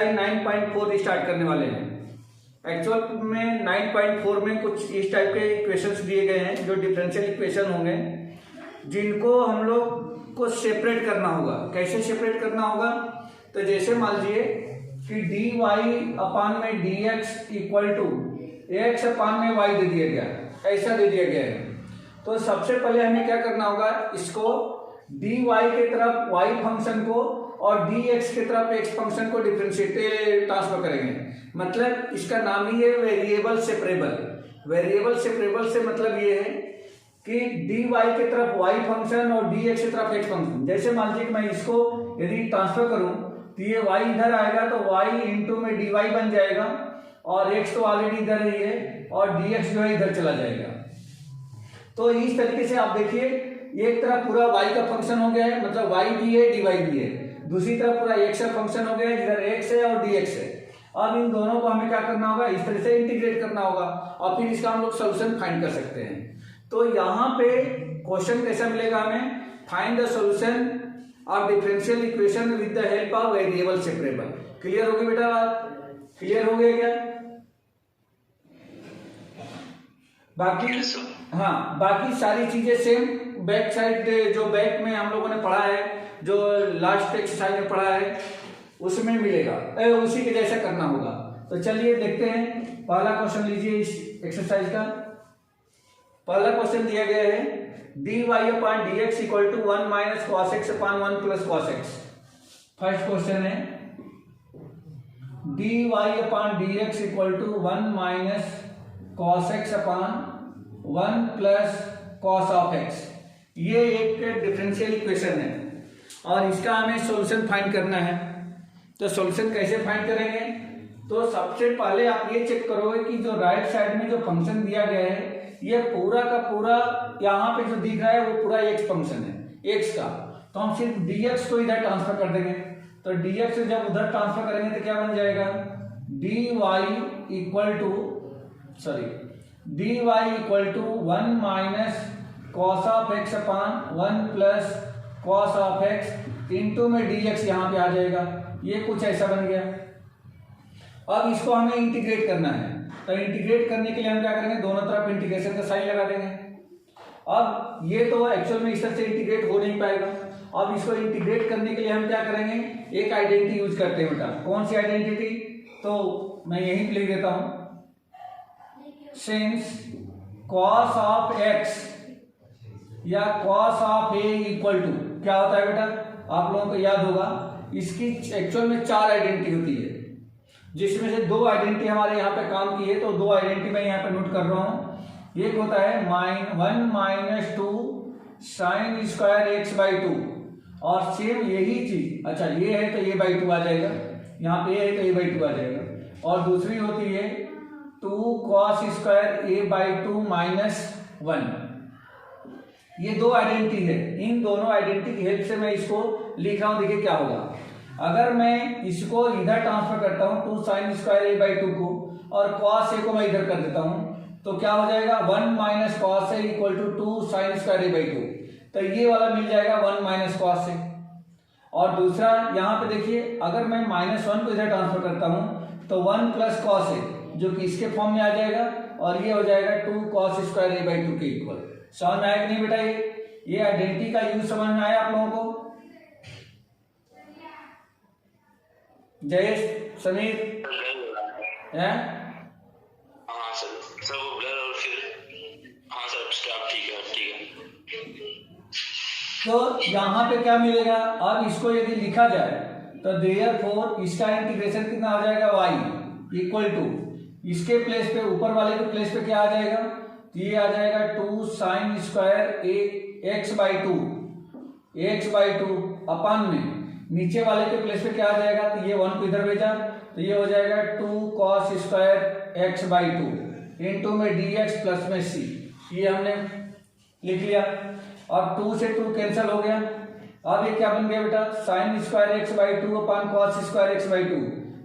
Exercise 9.4 start करने वाले हैं। एक्चुअल में 9.4 में कुछ इस टाइप के इक्वेशंस दिए गए हैं जो डिफरेंशियल इक्वेशन होंगे, जिनको हम लोग को सेपरेट करना होगा। कैसे सेपरेट करना होगा? तो जैसे मान लीजिए कि dy अपान में dx इक्वल टू x अपान में y दे दिया गया, ऐसा दे दिया गया है। तो सबसे पहले हमें क्या करना होगा, इसको dy के तरफ y फंक्शन को और dx के तरफ x फंक्शन को डिफरेंशिएट ट्रांसफर करेंगे। मतलब इसका नाम ही है वेरिएबल सेपरेबल। वेरिएबल सेपरेबल से मतलब ये है कि dy के तरफ y फंक्शन और dx के तरफ x फंक्शन। जैसे मान लीजिए कि मैं इसको यदि ट्रांसफर करूं तो ये y इधर आएगा तो y इंटू में dy बन जाएगा, और x तो ऑलरेडी इधर ही है, और dx जो है इधर चला जाएगा। तो इस तरीके से आप देखिए, एक तरफ पूरा y का फंक्शन हो गया है, मतलब y भी है dy भी है, दूसरी तरफ पूरा x का फंक्शन हो गया है, जिधर x है और dx है। अब इन दोनों को हमें क्या करना होगा, इस तरह से इंटीग्रेट करना होगा, और फिर इसका हम लोग सोल्यूशन फाइंड कर सकते हैं। तो यहाँ पे क्वेश्चन कैसा मिलेगा हमें, find the solution of differential equation with the help of variable separable. Clear होगी बेटा? क्लियर हो गया क्या? बाकी हाँ, बाकी सारी चीजें सेम। बैक साइड जो बैक में हम लोगों ने पढ़ा है, जो लास्ट एक्सरसाइज में पढ़ा है, उसमें मिलेगा, उसी के जैसा करना होगा। तो चलिए देखते हैं, पहला क्वेश्चन लीजिए इस एक्सरसाइज का। पहला क्वेश्चन दिया गया है dy upon dx equal to 1 minus cos x upon 1 plus cos x. First question है dy upon dx equal to 1 minus cos x upon 1 plus cos of x. ये एक डिफरेंशियल इक्वेशन है और इसका हमें सॉल्यूशन फाइंड करना है। तो सॉल्यूशन कैसे फाइंड करेंगे? तो सबसे पहले आप ये चेक करोगे कि जो राइट साइड में जो फंक्शन दिया गया है, ये पूरा का पूरा यहाँ पे जो दिख रहा है वो पूरा x फंक्शन है, x का। तो हम सिर्फ dx को इधर ट्रांसफर कर देंगे। तो dx जब उधर ट्रांसफर करेंगे तो क्या बन जाएगा, dy equal to 1 minus cos of x upon 1 plus cos of x into में dx यहाँ पे आ जाएगा। ये कुछ ऐसा बन गया। अब इसको हमें इंटीग्रेट करना है, तो इंटीग्रेट करने के लिए हम क्या करेंगे, दोनों तरफ इंटीग्रेशन का साइन लगा देंगे। अब ये तो एक्चुअल में इस तरह से इंटीग्रेट हो नहीं पाएगा। अब इसको इंटीग्रेट करने के लिए हम क्या करेंगे, एक आइडेंटिटी यूज करते हैं बेटा। कौन सी आइडेंटिटी? तो मैं यहीं लिख देता हूं, सिंस कॉस ऑफ एक्स या cos of A equal to क्या होता है बेटा, आप लोगों को याद होगा, इसकी एक्चुअल में 4 आइडेंटिटी होती है, जिसमें से 2 आइडेंटिटी हमारे यहाँ पे काम की है। तो 2 आइडेंटिटी मैं यहाँ पे नोट कर रहा हूँ। एक होता है 1 minus 2 sine square x by 2, और सेम यही चीज, अच्छा ये है तो ये बाई 2 आ जाएगा, यहाँ पे है तो ये बाई 2 आ जाएगा। और दूसरी होती है 2 cos square A by 2 minus 1। ये 2 आइडेंटिटी है। इन दोनों आइडेंटिटी की हेल्प से मैं इसको लिख रहा हूँ। देखिए क्या होगा, अगर मैं इसको इधर ट्रांसफर करता हूं 2 साइन स्क्वायर ए बाई 2 को, और कॉस ए को मैं इधर कर देता हूं, तो क्या हो जाएगा, 1 minus cos A equal to 2 sine square A by 2। तो ये वाला मिल जाएगा 1 माइनस कॉस ए। और दूसरा यहाँ पे देखिए, अगर मैं -1 को इधर ट्रांसफर करता हूं तो 1 प्लस कॉस ए, जो कि इसके फॉर्म में आ जाएगा, और ये हो जाएगा 2 कॉस स्क्वायर ए बाई 2 के इक्वल। समझ में आया कि नहीं बेटा? ये आइडेंटिटी का यूज समझ में आया आप लोगों को? जयेश, समीर है? हाँ सर वो ब्लर, और फिर हाँ सर स्टाफ ठीक है। तो यहाँ पे क्या मिलेगा, अब इसको यदि लिखा जाए तो देयरफॉर इसका इंटीग्रेशन कितना आ जाएगा, y इक्वल टू, इसके प्लेस पे, ऊपर वाले के प्लेस पे क्या आ जाएगा, तो ये आ जाएगा 2 साइन स्क्वायर एक्स बाई 2 अपान में, नीचे वाले के प्लेस पे क्या आ जाएगा, तो ये 1 को इधर भेजा तो ये हो जाएगा 2 cos square x by 2 into में dx प्लस में c। ये हमने लिख लिया। और 2 से 2 कैंसिल हो गया। अब ये क्या बन गया बेटा, sine square x by 2 upon cos square x by 2।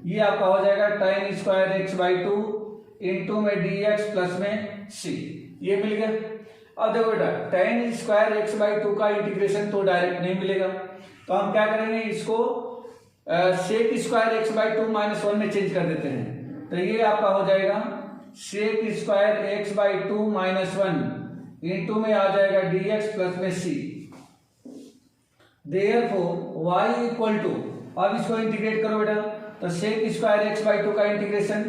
ये आपका हो जाएगा tan square x by 2 into में dx प्लस में c। ये मिल गया। अब देखो बेटा, tan स्क्वायर एक्स बाई 2 का इंटीग्रेशन तो डायरेक्ट नहीं मिलेगा, तो हम क्या करेंगे, इसको sec square x by two minus one में चेंज कर देते हैं, तो ये आपका हो जाएगा sec square x by two minus one into में आ जाएगा डी एक्स प्लस में C. Therefore y equal to, अब इसको इंटीग्रेट करो बेटा, तो sec square x by two का इंटीग्रेशन,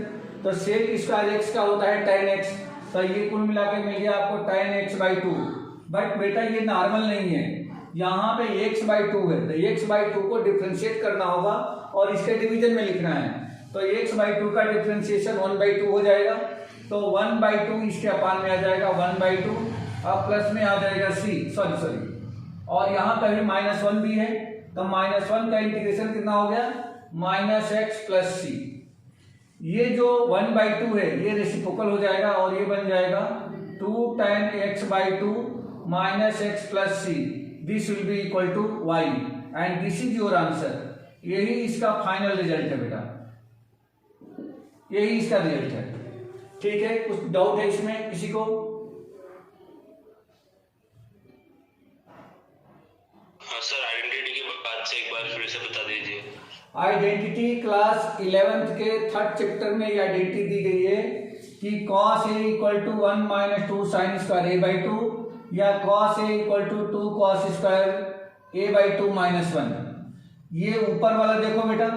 तो सेक स्क्वायर एक्स का होता है tan x, तो ये कुल मिला के मिल गया आपको tan x by to. But बेटा ये नॉर्मल नहीं है, यहाँ पे x बाई टू है, तो x बाई टू को डिफ्रेंशिएट करना होगा और इसके डिवीजन में लिखना है, तो x बाई टू का डिफ्रेंशिएशन 1/2 हो जाएगा, तो 1/2 इसके अपान में आ जाएगा 1/2, अब प्लस में आ जाएगा c, सॉरी और यहाँ पे भी -1 भी है, तो -1 का इंटीग्रेशन कितना हो गया -x प्लस सी। ये जो 1/2 है ये रेसिप्रोकल हो जाएगा और ये बन जाएगा 2 tan x by two minus x plus c, this will be equal to y and this is your answer. यही इसका फाइनल रिजल्ट है बेटा, यही इसका रिजल्ट है। ठीक है, कुछ डाउट है इसमें किसी को? हाँ सर, आइडेंटिटी के बाद से एक बार फिर से बता दीजिए। आइडेंटिटी क्लास 11th के 3rd चैप्टर में ये आइडेंटिटी दी गई है कि cos a equal to 1 minus 2 sine square a by two, या cos a equal to 2 cos square a by two minus 1। ये ऊपर वाला देखो बेटा,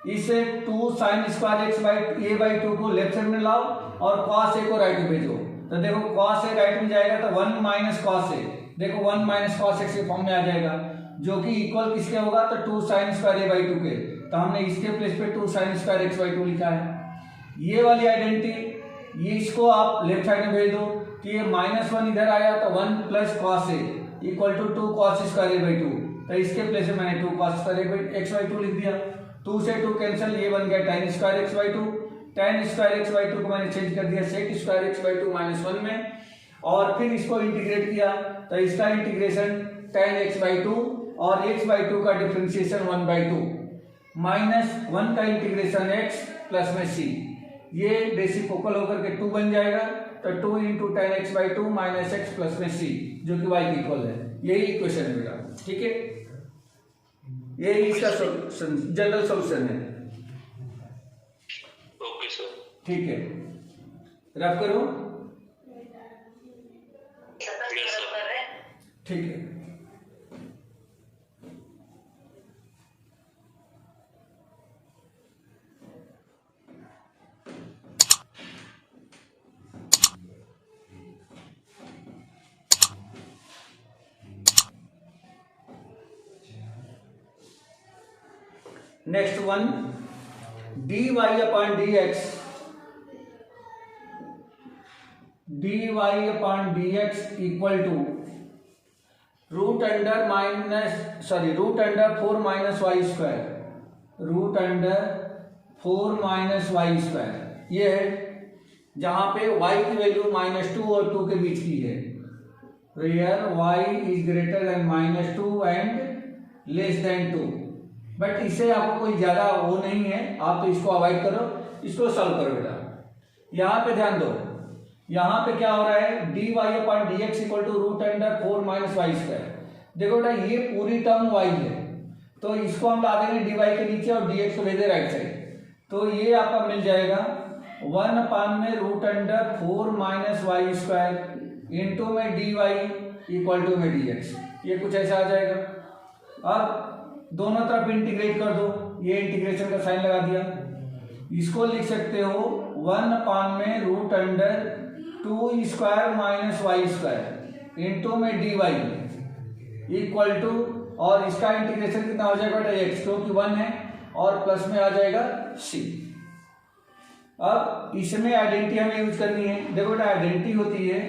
इसे 2 sine square x by a by two को लेफ्ट साइड में लाओ और cos a को राइट में भेजो, तो देखो cos a राइट में जाएगा तो 1 माइनस cos a, देखो 1 माइनस cos x के फॉर्म में आ जाएगा, जो कि इक्वल किसके होगा, तो 2 sine square a by to के, तो हमने इसके प्लेस पे 2 sine square x by to लिखा है। ये वाली आइडेंटिटी, ये इसको आप लेफ्ट साइड में भेज दो कि ये -1 इधर आया तो 1 plus cos a equal to 2 cos square a by two, तो इसके प्लेस में मैंने 2 cos square x by two लिख दिया, 2 से 2 कैंसिल, ये बन गया tan square x by two, tan square x by two को मैंने चेंज कर दिया sec square x by two minus 1 में, और फिर इसको इंटीग्रेट किया तो इसका integration tan x by two और x बाई टू का डिफ्रेंशिएशन 1/2 -1 का इंटीग्रेशन x प्लस में c, ये रेसिप्रोकल होकर के 2 बन जाएगा, तो 2 into tan x by two minus x plus में c, जो कि y की इक्वल है। यही इक्वेशन है मेरा, ठीक है, यही इसका जनरल सॉल्यूशन है। ओके सर, ठीक है, रफ करो। ठीक है, next one, dy upon dx equal to root under 4 minus y square, root under 4 minus y square, ये है जहां पे y की वैल्यू -2 और 2 के बीच की है, where y is greater than -2 and less than 2। But इससे आपको कोई ज्यादा वो नहीं है, आप तो इसको अवॉइड करो, इसको सॉल्व करो बेटा। यहाँ पे ध्यान दो, यहाँ पे क्या हो रहा है, dy upon dx equal to root under 4 minus y square. देखो बेटा ये पूरी टर्म y है, तो इसको हम ला देंगे dy के नीचे और dx को भेजे राइट साइड, तो ये आपका मिल जाएगा 1 अपान में root under 4 minus y square into में dy इक्वल टू में dx, ये कुछ ऐसा आ जाएगा। अब दोनों तरफ इंटीग्रेट कर दो, ये इंटीग्रेशन का साइन लगा दिया, इसको लिख सकते हो 1 अपान में root under 2 square minus y square into में dy इक्वल टू, और इसका इंटीग्रेशन कितना हो जाएगा बेटा x, क्योंकि 1 है, और प्लस में आ जाएगा c। अब इसमें आइडेंटिटी हमें यूज करनी है। देखो बेटा आइडेंटिटी होती है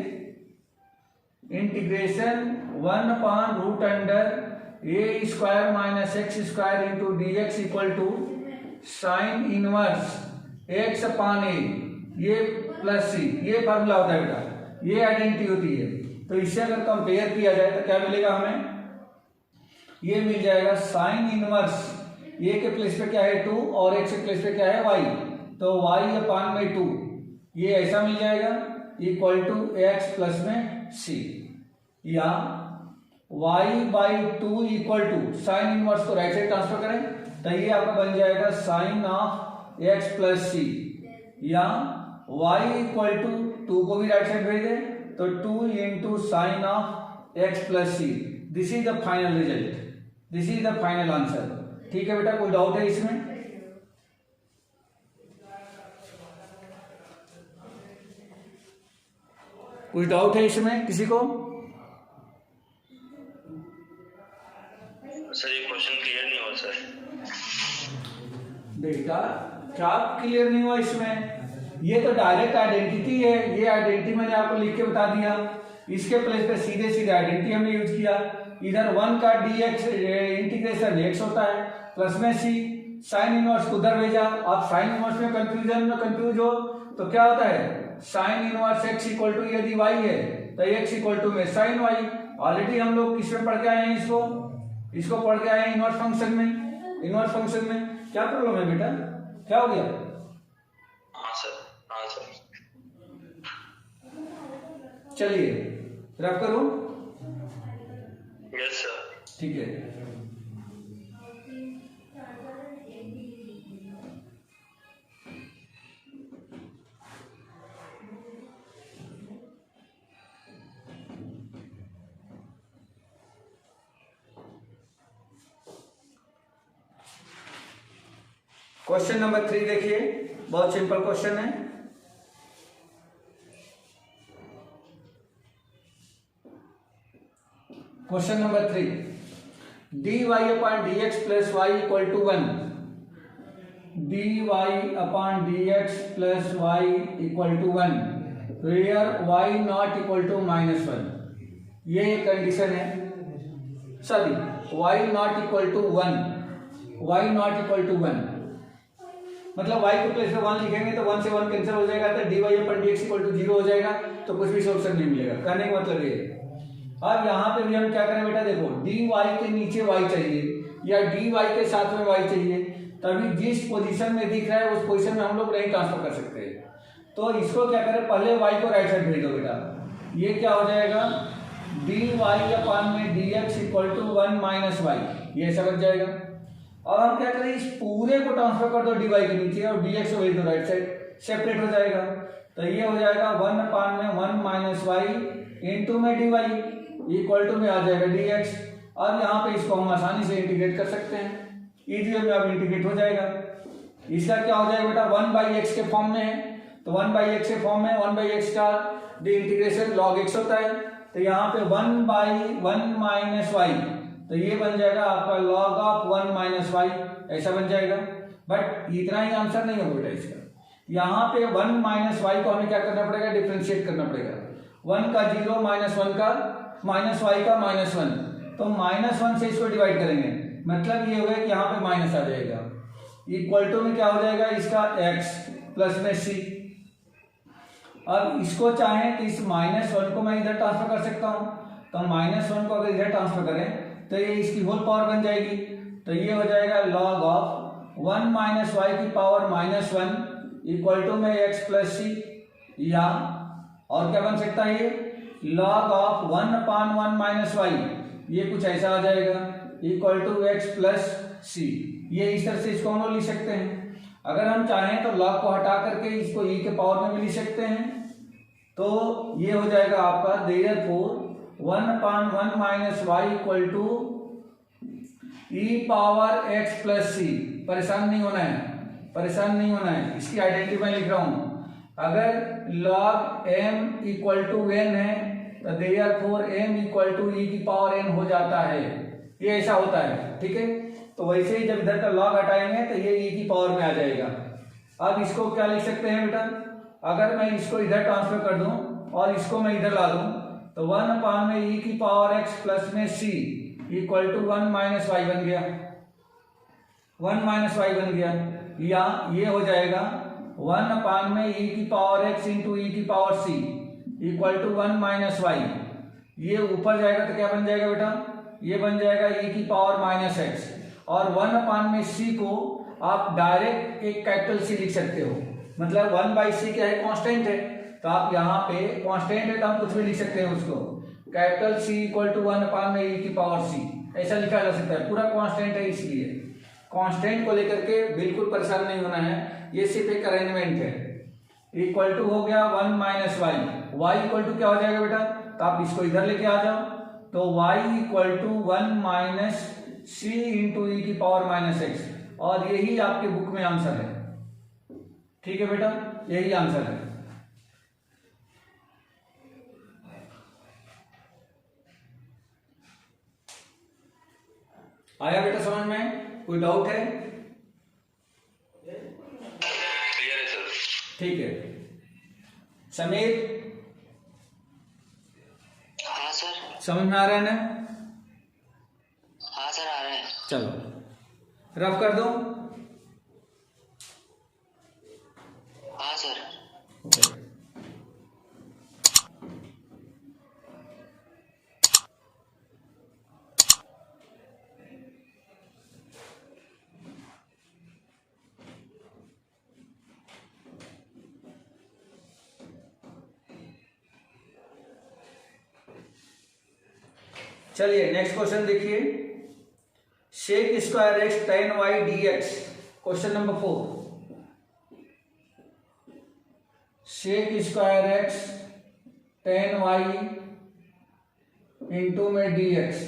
integration 1 upon root under a square minus x square into dx equal to sine inverse x upon a, ये प्लस c, ये फॉर्मूला होता है बेटा, ये आइडेंटिटी होती है। तो इससे अगर कंपेयर किया जाए तो क्या मिलेगा हमें, ये मिल जाएगा साइन इनवर्स a के प्लेस पे क्या है 2 और x के प्लेस पे क्या है y, तो y अपान में 2, ये ऐसा मिल जाएगा इक्वल टू x प्लस में c, या y by 2 equal to sine inverse को राइट साइड ट्रांसफर करें तो ये आपका बन जाएगा sine of x plus c, या y इक्वल टू 2 को भी राइट साइड भेज दें तो 2 into sine of x plus c. This is the final result, this is the final answer. ठीक है बेटा, कोई डाउट है इसमें? कोई डाउट है इसमें किसी को? सर ये क्वेश्चन क्लियर नहीं हुआ सर। बेटा क्या क्लियर नहीं हुआ इसमें? ये तो डायरेक्ट आइडेंटिटी है, ये आइडेंटिटी मैंने आपको लिख के बता दिया। इसके प्लेस पे सीधे सीधे आइडेंटिटी हमने यूज किया। इधर 1 का dx इंटीग्रेशन x होता है प्लस में c, साइन इनवर्स को उधर भेजा। आप साइन इनवर्स में कंफ्यूज हो तो क्या होता है, sine inverse x equal to यदि y है तो x इक्वल टू में साइन y। ऑलरेडी हम लोग किस में पढ़ के आए हैं, इसको पढ़ के आए हैं इनवर्स फंक्शन में। इनवर्स फंक्शन में क्या प्रॉब्लम है बेटा, क्या हो गया? हाँ सर, हाँ सर। चलिए रफ करूं। Yes sir. ठीक है, क्वेश्चन नंबर 3 देखिए, बहुत सिंपल क्वेश्चन है। Question number 3, dy upon dx plus y equal to 1, dy upon dx plus y equal to 1 where y not equal to -1। ये कंडीशन है, sorry y not equal to 1, y not equal to 1 मतलब y को place में 1 लिखेंगे तो 1 से 1 cancel हो जाएगा, तो dy upon dx equal to 0 हो जाएगा, तो कुछ भी सोल्यूशन नहीं मिलेगा। कहने का मतलब ये। अब यहाँ पे भी हम क्या करें बेटा, देखो dy के नीचे y चाहिए या dy के साथ में y चाहिए, तभी जिस पोजीशन में दिख रहा है उस पोजीशन में हम लोग नहीं ट्रांसफर कर सकते। तो इसको क्या करें, पहले y को राइट साइड भेज दो बेटा। ये क्या हो जाएगा, dy अपॉन में dx equal to 1 minus y, ये ऐसा बन जाएगा। अब हम क्या करें, इस पूरे को ट्रांसफर कर दो dy के नीचे और dx को भेज दो राइट साइड, सेपरेट हो जाएगा। तो ये हो जाएगा 1 अपान में 1 माइनस वाई इंटू में dy इक्वल टू में आ जाएगा dx। अब यहाँ पे इसको हम आसानी से इंटीग्रेट कर सकते हैं, इजी वे में अब इंटीग्रेट हो जाएगा। इसका क्या हो जाएगा बेटा, 1/x के फॉर्म में है, तो 1/x के फॉर्म में 1/x का इंटीग्रेशन log x होता है, तो यहाँ पे 1/1 माइनस वाई, तो ये बन जाएगा आपका log ऑफ 1 माइनस वाई, ऐसा बन जाएगा। बट इतना ही आंसर नहीं होगा बेटा इसका, यहाँ पे 1 माइनस वाई को हमें क्या करना पड़ेगा, डिफ्रेंशिएट करना पड़ेगा। 1 का 0 माइनस 1 का माइनस वाई का -1, तो -1 से इसको डिवाइड करेंगे, मतलब ये हो गया कि यहाँ पे माइनस आ जाएगा। इक्वल टू में क्या हो जाएगा इसका x प्लस में c। अब इसको चाहें तो इस -1 को मैं इधर ट्रांसफर कर सकता हूँ, तो -1 को अगर इधर ट्रांसफर करें तो ये इसकी होल पावर बन जाएगी, तो ये हो जाएगा log ऑफ 1 माइनस वाई की पावर -1 इक्वल टू में x प्लस सी, या और क्या बन सकता है ये log of 1 upon 1 minus y, ये कुछ ऐसा आ जाएगा equal to x plus c. ये इस तरह से इसको हम लोग लिख सकते हैं। अगर हम चाहें तो log को हटा करके इसको e के पावर में भी लिख सकते हैं, तो ये हो जाएगा आपका therefore 1 upon 1 minus y equal to e power x plus c. परेशान नहीं होना है, परेशान नहीं होना है, इसकी आइडेंटिटी मैं लिख रहा हूं। अगर log m equal to n है तो therefore m equal to e की पावर n हो जाता है, ये ऐसा होता है, ठीक है। तो वैसे ही जब इधर का log हटाएंगे तो ये e की पावर में आ जाएगा। अब इसको क्या लिख सकते हैं बेटा, अगर मैं इसको इधर ट्रांसफर कर दूं और इसको मैं इधर ला दूं तो 1 अपान में e की पावर x प्लस में c equal to 1 minus y बन गया, 1 माइनस वाई बन गया, या ये हो जाएगा 1 अपान में e की पावर x इंटू e की power c equal to 1 minus y. ये ऊपर जाएगा तो क्या बन जाएगा बेटा, ये बन जाएगा e की पावर माइनस एक्स, और 1 अपान में c को आप डायरेक्ट एक कैपिटल C लिख सकते हो, मतलब 1/c क्या है, कांस्टेंट है, तो आप यहाँ पे कांस्टेंट है तो हम कुछ भी लिख सकते हैं उसको, capital C equal to 1 upon में e की पावर c, ऐसा लिखा जा सकता है। पूरा कांस्टेंट है इसलिए कांस्टेंट को लेकर के बिल्कुल परेशान नहीं होना है, ये सिर्फ एक अरेंजमेंट है। इक्वल टू हो गया 1 minus y, y equal to क्या हो जाएगा बेटा, तो आप इसको इधर लेके आ जाओ, तो y equal to 1 minus c into e की पावर माइनस एक्स, और यही आपके बुक में आंसर है। ठीक है बेटा, यही आंसर है। आया बेटा समझ में, कोई डाउट है? क्लियर है सर। ठीक है समीर, हाँ सर। समझ में आ रहा है ना? हाँ सर आ रहे हैं। चलो रफ कर दो। हाँ सर। चलिए नेक्स्ट क्वेश्चन देखिए, sec square x tan y d x, question number 4। Sec square x tan y into में d x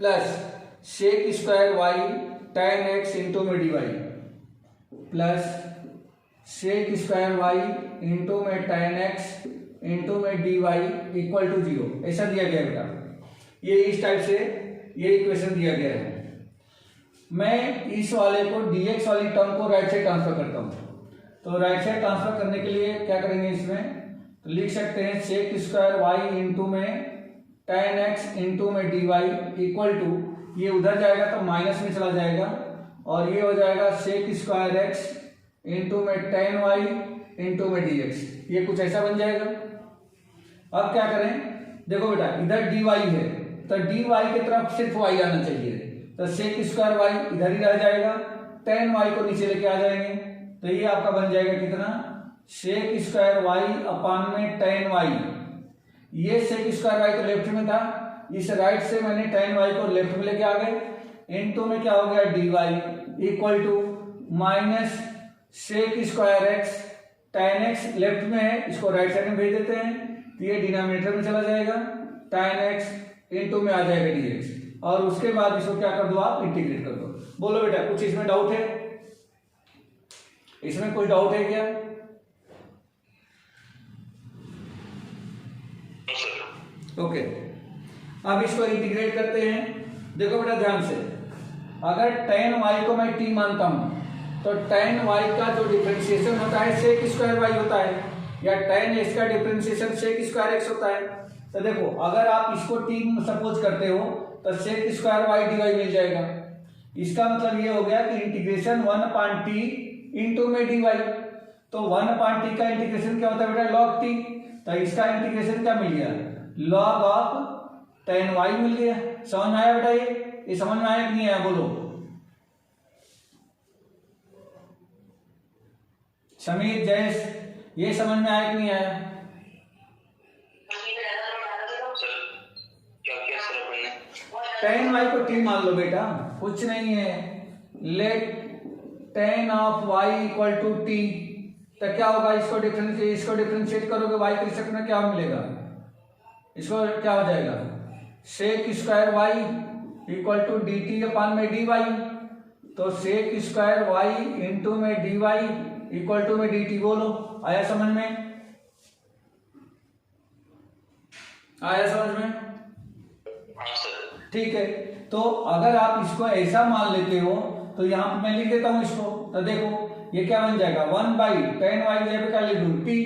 plus sec square y tan x into में d y plus sec square y into में tan x into में d y equal to 0, ऐसा दिया गया बेटा। ये इस टाइप से ये इक्वेशन दिया गया है। मैं इस वाले को dx वाली टर्म को राइट साइड ट्रांसफर करता हूँ, तो राइट साइड ट्रांसफर करने के लिए क्या करेंगे, इसमें तो लिख सकते हैं सेक स्क्वायर वाई इंटू में टेन एक्स इंटू में डी वाई इक्वल टू, ये उधर जाएगा तो माइनस में चला जाएगा, और ये हो जाएगा सेक स्क्वायर एक्स इंटू में टेन वाई इंटू में डी एक्स, ये कुछ ऐसा बन जाएगा। अब क्या करें, देखो बेटा इधर डी वाई है, तो डी वाई की तरफ सिर्फ वाई आना चाहिए, तो सेक स्क्वायर वाई इधर ही रह जाएगा, टेन वाई को नीचे लेके आ जाएंगे, तो ये आपका बन जाएगा कितना, सेक स्क्वायर वाई अपान में टेन वाई। ये सेक स्क्वायर वाई तो लेफ्ट में था, इस राइट से मैंने टेन वाई को लेफ्ट में लेके आ गए, इनटू में क्या हो गया d y equal to minus sec square x, tan x left में है, इसको राइट साइड में भेज देते हैं, तो ये डिनोमिनेटर में चला जाएगा, टेन एक्स इंटू में आ जाएगा डी एक्स, और उसके बाद इसको क्या कर दो आप, इंटीग्रेट कर दो। बोलो बेटा कुछ इसमें डाउट है, इसमें कोई डाउट है क्या? ओके अब इसको इंटीग्रेट करते हैं। देखो बेटा ध्यान से, अगर टेन वाई को मैं टी मानता हूं, तो टेन वाई का जो डिफरेंशिएशन होता है सेक स्क्वायर वाई होता है, या टेन एक्स का डिफरेंशिएशन सेक स्क्वायर एक्स होता है। तो देखो अगर आप इसको टी सपोज करते हो, तो sec square y d y मिल जाएगा। इसका मतलब ये हो गया कि इंटीग्रेशन 1/t इंटू में डी वाई, तो 1/t का इंटीग्रेशन क्या होता है बेटा, log t, तो इसका इंटीग्रेशन क्या मिल गया, log ऑफ टेन वाई मिल गया। समझ में आया बेटा, ये समझ में आया कि नहीं आया, बोलो समीर जयेश, ये समझ में आया कि नहीं आया? टेन वाई को टी मान लो बेटा, कुछ नहीं है, let tan of y equal to t, तो क्या होगा, इसको डिफरेंशिएट करोगे वाई के रिस्पेक्ट में क्या मिलेगा, इसको क्या हो जाएगा, sec square y equal to d t upon में डी वाई, तो सेक स्क्वायर वाई इंटू में डी वाई इक्वल टू में डी टी। बोलो आया समझ में, आया समझ में? ठीक है, तो अगर आप इसको ऐसा मान लेते हो, तो यहां पर मैं लिख देता हूं इसको, तो देखो ये क्या बन जाएगा, 1/10 वाई जगह पे क्या लिख दूं टी,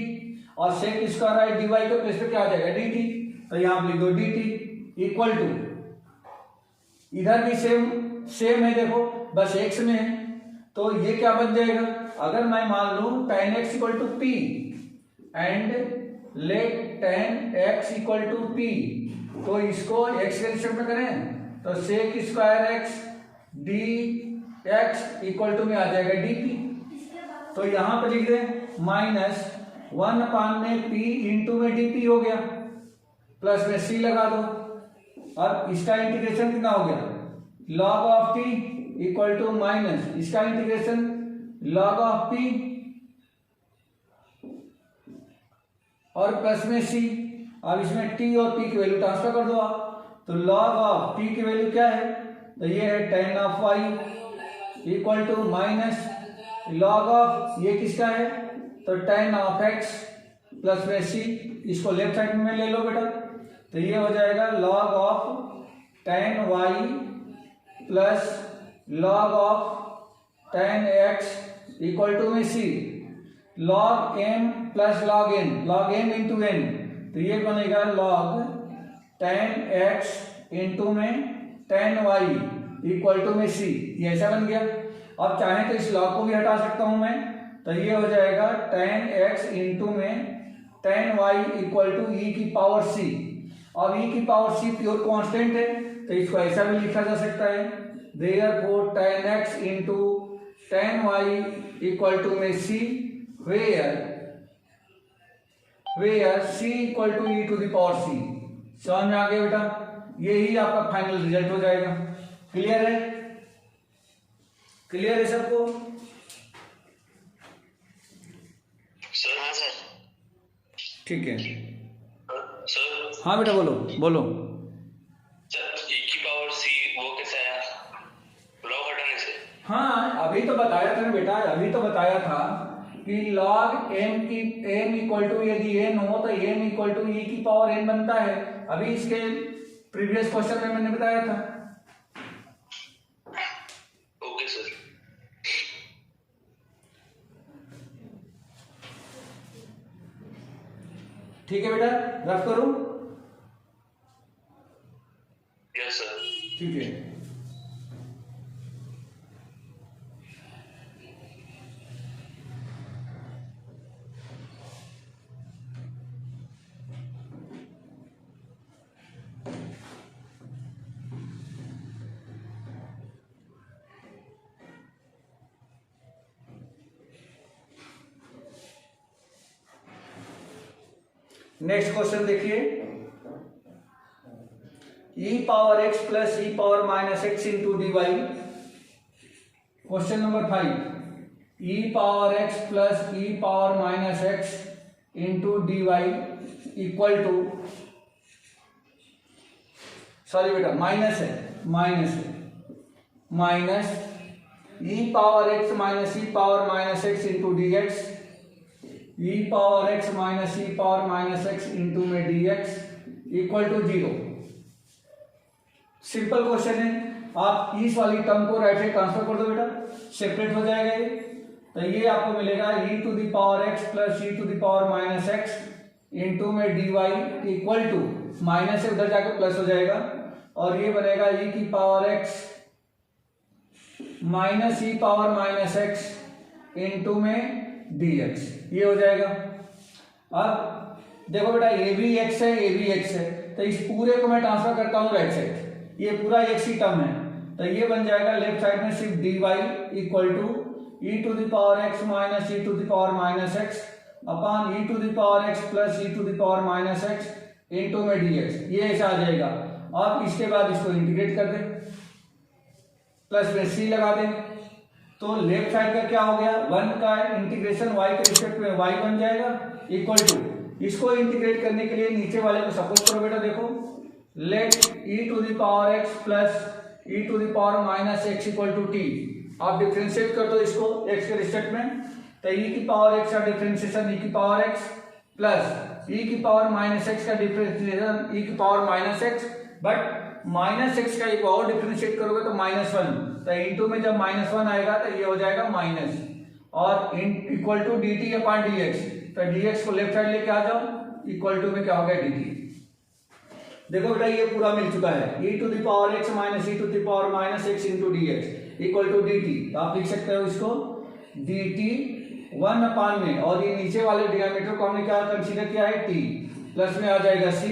और sec square y d y को प्लेस पे क्या आ जाएगा डी टी, तो यहां पर लिख दो डी टी इक्वल टू, इधर भी सेम है, देखो बस एक्स में है, तो ये क्या बन जाएगा, अगर मैं मान लूं tan x equal to p and let tan x equal to p, तो इसको x के रिस्पेक्ट में करें, तो sec square x d x equal to में आ जाएगा डी पी, तो यहां पर लिख दें माइनस 1 में p इंटू में डी पी हो गया, प्लस में c लगा दो, और इसका इंटीग्रेशन कितना हो गया, log of t equal to minus इसका इंटीग्रेशन लॉग ऑफ पी और प्लस में सी। अब इसमें टी और पी की वैल्यू ट्रांसफर कर दो आप, तो लॉग ऑफ टी की वैल्यू क्या है, तो ये है tan of y equal to minus log of ये किसका है, तो tan ऑफ एक्स प्लस में सी। इसको लेफ्ट साइड में ले लो बेटा, तो ये हो जाएगा log of tan y plus log of tan x equal to में c. Log m plus log m into n, तो ये बनेगा लॉग tan एक्स इंटू में tan वाई इक्वल टू में सी। ये ऐसा बन गया। अब चाहे तो इस लॉग को भी हटा सकता हूं मैं, तो ये हो जाएगा tan एक्स इंटू में tan वाई इक्वल टू ई की पावर सी। अब ई की पावर सी प्योर कांस्टेंट है, तो इसको ऐसा भी लिखा जा सकता है, therefore tan x into tan y equal to में c, where c equal to e to the power c. समझ में आ गया बेटा, यही आपका फाइनल रिजल्ट हो जाएगा। क्लियर है, क्लियर है सबको? सर। हाँ सर। ठीक है, सर हाँ बेटा बोलो बोलो। सर ई की पावर सी वो कैसा है, लॉग हटाने से? हाँ अभी तो बताया था ना बेटा, अभी तो बताया था कि लॉग एम की एम इक्वल टू यदि एन हो तो एम इक्वल टू ई की पावर एन बनता है। अभी इसके प्रीवियस क्वेश्चन में मैंने बताया था। Okay sir. ठीक है बेटा, रफ करूं? Yes sir. ठीक है, नेक्स्ट क्वेश्चन देखिए, e power x plus e power minus x into d y. Question number 5, e power x plus e power minus x into d y equal to, sorry बेटा minus है, minus e power x minus e power minus x into d x, e power x minus e power minus x into में d x equal to 0। Simple question है, आप इस वाली term को right side transfer कर दो बेटा, separate हो जाएगा ये। तो ये आपको मिलेगा e to the power x plus e to the power minus x into में d y equal to, minus से उधर जाकर प्लस हो जाएगा, और ये बनेगा ई की power x minus e power minus x into में dx, ये हो जाएगा। अब देखो बेटा ये भी x है, ये भी x है, तो इस पूरे को मैं ट्रांसफर करता हूँ राइट साइड, ये पूरा x ही टर्म है, तो ये बन जाएगा लेफ्ट साइड में सिर्फ dy equal to e to the power x minus e to the power minus x upon e to the power x plus e to the power minus x into में dx, ये ऐसा आ जाएगा। अब इसके बाद इसको इंटीग्रेट कर दें, प्लस में c लगा दें, तो लेफ्ट साइड का क्या हो गया, 1 का इंटीग्रेशन y के रिस्पेक्ट में y बन जाएगा इक्वल टू, इसको इंटीग्रेट करने के लिए नीचे वाले को सपोज करो बेटा, देखो let e to the power x plus e to the power minus x equal to t. आप डिफरेंशिएट कर दो इसको x के रिस्पेक्ट में, तो e की पावर x का डिफरेंशिएशन e की पावर x प्लस e की पावर माइनस एक्स का डिफरेंशिएशन e की power minus x, but minus x का एक और डिफरेंशिएट करोगे तो -1, तो इंटू में जब -1 आएगा तो ये हो जाएगा माइनस, और equal to d t upon d x, तो डी एक्स को लेफ्ट साइड लेके आ जाओ, इक्वल टू में क्या हो गया डी टी। देखो बेटा ये पूरा मिल चुका है, e to the power x minus e to the power minus x into d x equal to d t, तो आप लिख सकते हो इसको डी टी 1 अपान में, और ये नीचे वाले डियामीटर को हमने क्या कंसीडर किया है t, प्लस में आ जाएगा c,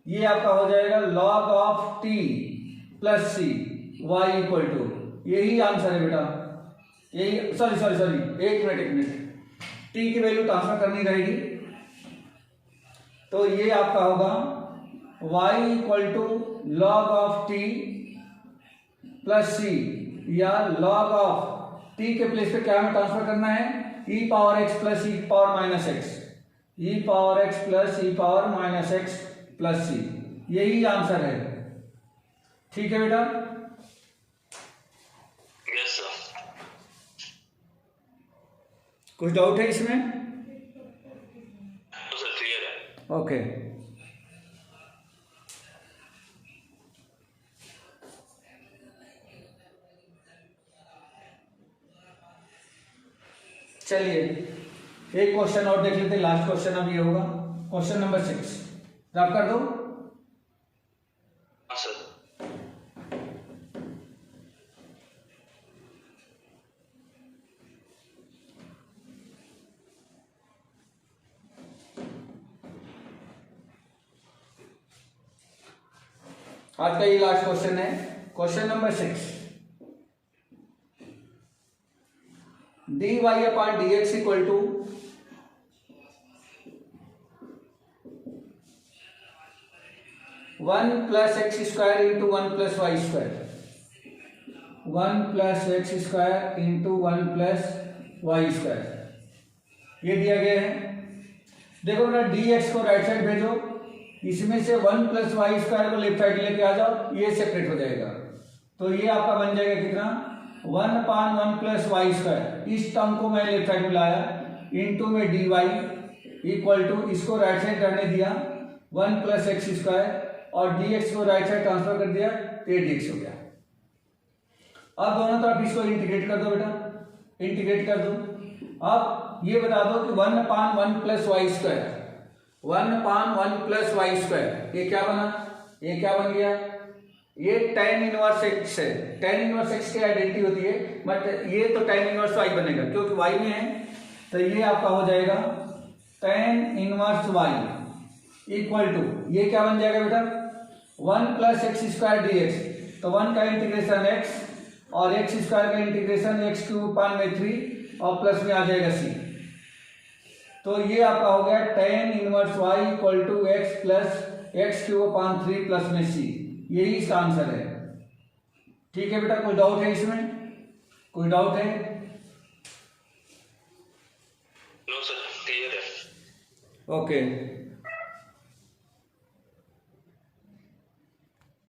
ये आपका हो जाएगा log of t plus c y equal to, यही आंसर है बेटा, यही सॉरी एक मिनट t की वैल्यू ट्रांसफर करनी रहेगी, तो ये आपका होगा y equal to log of t plus c, या लॉग ऑफ टी के प्लेस पे क्या हमें ट्रांसफर करना है, e power x plus e power minus x, e power x plus e power minus x plus c, यही answer है। ठीक है बेटा, यस सर। कुछ डाउट है इसमें? तो सर क्लियर है। ओके, चलिए एक क्वेश्चन और देख लेते, लास्ट क्वेश्चन अब ये होगा, क्वेश्चन नंबर 6 रब कर दो। हाँ सर। आज का ये लास्ट क्वेश्चन है, question number 6, dy upon dx equal to 1 plus x square into 1 plus y square, 1 plus x square into 1 plus y square, ये दिया गया है। देखो बेटा, dx को राइट साइड भेजो, इसमें से 1 प्लस वाई स्क्वायर को लेफ्ट साइड लेके आ जाओ, ये सेपरेट हो जाएगा, तो ये आपका बन जाएगा कितना, 1 अपान 1 प्लस वाई स्क्वायर, इस टर्म को मैं लेफ्ट साइड में लाया, इंटू में डी वाई इक्वल टू, इसको राइट साइड करने दिया 1 प्लस एक्स स्क्वायर, और dx को राइट साइड ट्रांसफर कर दिया, तो ये dx हो गया। अब दोनों तरफ इसको इंटीग्रेट कर दो बेटा, इंटीग्रेट कर दो। अब ये बता दो कि 1 upon 1 plus y square, 1 upon 1 plus y square, ये क्या बना, ये क्या बन गया, ये tan इनवर्स एक्स है। tan इनवर्स एक्स की आइडेंटिटी होती है, बट ये तो tan इनवर्स y बनेगा क्योंकि y में है, तो ये आपका हो जाएगा tan inverse y equal to, ये क्या बन जाएगा बेटा, 1 plus x square d x, तो 1 का इंटीग्रेशन x और एक्स स्क्वायर का इंटीग्रेशन एक्स क्यूब अपान में 3 और प्लस में आ जाएगा c, तो ये आपका हो गया tan inverse y equal to x plus x cube upon 3 plus में c, यही इसका आंसर है। ठीक है बेटा, कोई डाउट है इसमें, कोई डाउट है? नो सर, क्लियर है। ओके।